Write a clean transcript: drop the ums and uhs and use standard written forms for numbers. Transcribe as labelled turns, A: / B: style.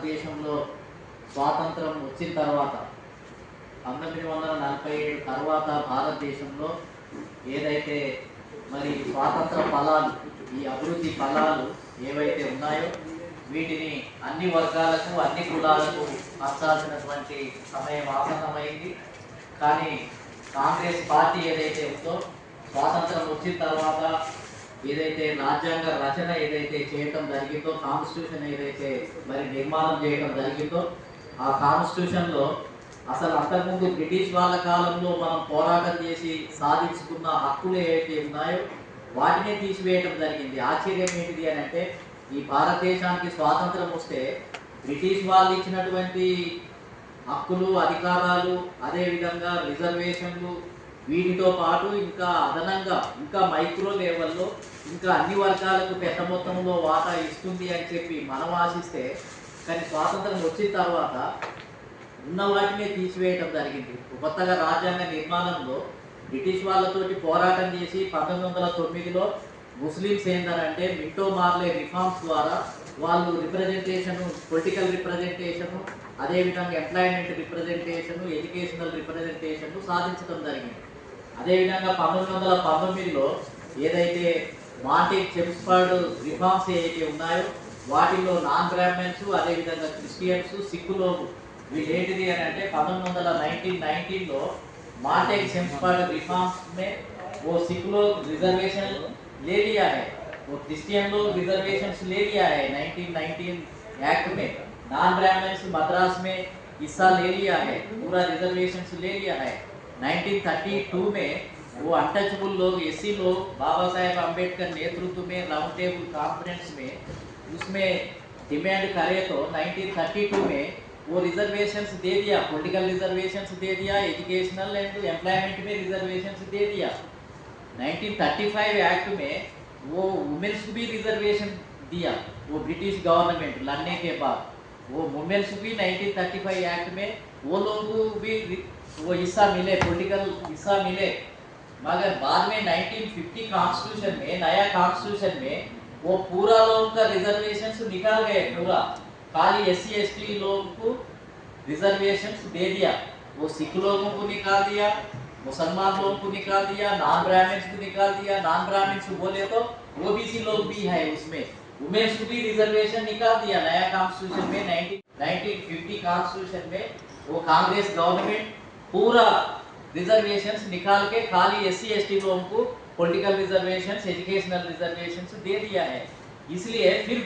A: భారతదేశంలో స్వాతంత్రం వచ్చిన తర్వాత 1947 తర్వాత భారతదేశంలో ఏదైతే మరి స్వాతంత్ర ఫలాలు, ఈ అభివృద్ధి ఫలాలు ఏవైతే ఉన్నాయో వీటిని అన్ని వర్గాలకు, అన్ని కులాలకు పంచాల్సినటువంటి సమయం ఆసన్నమైంది. కానీ కాంగ్రెస్ పార్టీ ఏదైతే ఉందో స్వాతంత్రం వచ్చిన తర్వాత ఏదైతే రాజ్యాంగ రచన ఏదైతే చేయటం జరిగిందో, కాన్స్టిట్యూషన్ ఏదైతే మరి నిర్మాణం చేయటం జరిగిందో, ఆ కాన్స్టిట్యూషన్లో అసలు అంతకుముందు బ్రిటిష్ వాళ్ళ కాలంలో మనం పోరాటం చేసి సాధించుకున్న హక్కులు ఏవైతే ఉన్నాయో వాటినే తీసివేయటం జరిగింది. ఆశ్చర్యం ఏంటిది అని అంటే, ఈ భారతదేశానికి స్వాతంత్రం వస్తే బ్రిటిష్ వాళ్ళు ఇచ్చినటువంటి హక్కులు, అధికారాలు, అదేవిధంగా రిజర్వేషన్లు, వీటితో పాటు ఇంకా అదనంగా ఇంకా మైక్రో లెవెల్లో ఇంకా అన్ని వర్గాలకు పెద్ద మొత్తంలో వాటా ఇస్తుంది అని చెప్పి మనం ఆశిస్తే, కానీ స్వాతంత్రం వచ్చిన తర్వాత ఉన్న వాటినే తీసివేయటం జరిగింది. కొత్తగా రాజ్యాంగ నిర్మాణంలో బ్రిటిష్ వాళ్ళతోటి పోరాటం చేసి 1909లో ముస్లిమ్స్ ఏంటంటే మింటో మార్లే రిఫార్మ్స్ ద్వారా వాళ్ళు రిప్రజెంటేషను, పొలిటికల్ రిప్రజెంటేషను, అదేవిధంగా ఎంప్లాయ్మెంట్ రిప్రజెంటేషను, ఎడ్యుకేషనల్ రిప్రజెంటేషను సాధించడం జరిగింది. అదేవిధంగా 1919లో ఏదైతే మాంటేగ్ చెమ్స్ఫర్డ్ రిఫార్మ్స్ ఏవైతే ఉన్నాయో వాటిల్లో నాన్ బ్రాహ్మణ్స్, అదేవిధంగా క్రిస్టియన్స్, సిక్కులు వీళ్ళేంటిది అని అంటే 1919లో मांटेग चेम्स्फर्ड रिफॉर्म्स में वो सिख लोग रिजर्वेशन ले लिया है, वो क्रिश्चियन लोग रिजर्वेशन ले लिया है 1919 एक्ट में। नॉन ब्राह्मण्स मद्रास में हिस्सा ले लिया है, पूरा रिजर्वेशन ले लिया है। 1932 में वो अनटचबल लोग, एससी लोग बाबा साहेब अम्बेडकर नेतृत्व में राउंड टेबल कॉन्फ्रेंस में उसमें डिमांड करे तो 1932 में वो रिजर्वेशंस दे दिया, पॉलिटिकल रिजर्वेशंस दे दिया, एजुकेशनल एंड एम्प्लॉयमेंट में रिजर्वेशंस दे दिया। 1935 एक्ट में वो वुमेन्स को भी रिजर्वेशन दिया, वो ब्रिटिश गवर्नमेंट लड़ने के बाद वो वुमेन्स भी 1935 एक्ट में वो लोग भी वो हिस्सा मिले, पॉलिटिकल हिस्सा मिले। मगर बाद में 1950 कॉन्स्टिट्यूशन में, नया कॉन्स्टिट्यूशन में वो पूरा लोगों का रिजर्वेशंस निकाल गए, पूरा खाली एससी एसटी लोगों को रिजर्वेशंस दे दिया। वो सिख लोगों को निकाल दिया, मुसलमान लोगों को निकाल दिया, नॉन ब्राह्मण्स को निकाल दिया। नॉन ब्राह्मण्स बोले तो ओबीसी लोग भी है उसमें, वुमेन्स को भी रिजर्वेशन निकाल दिया नया कॉन्स्टिट्यूशन में। 1950 कॉन्स्टिट्यूशन में वो कांग्रेस गवर्नमेंट पूरा रिजर्वेशंस निकाल के खाली एससी एसटी लोगों को पॉलिटिकल रिजर्वेशंस, एजुकेशनल रिजर्वेशंस दे दिया है। इसलिए फिर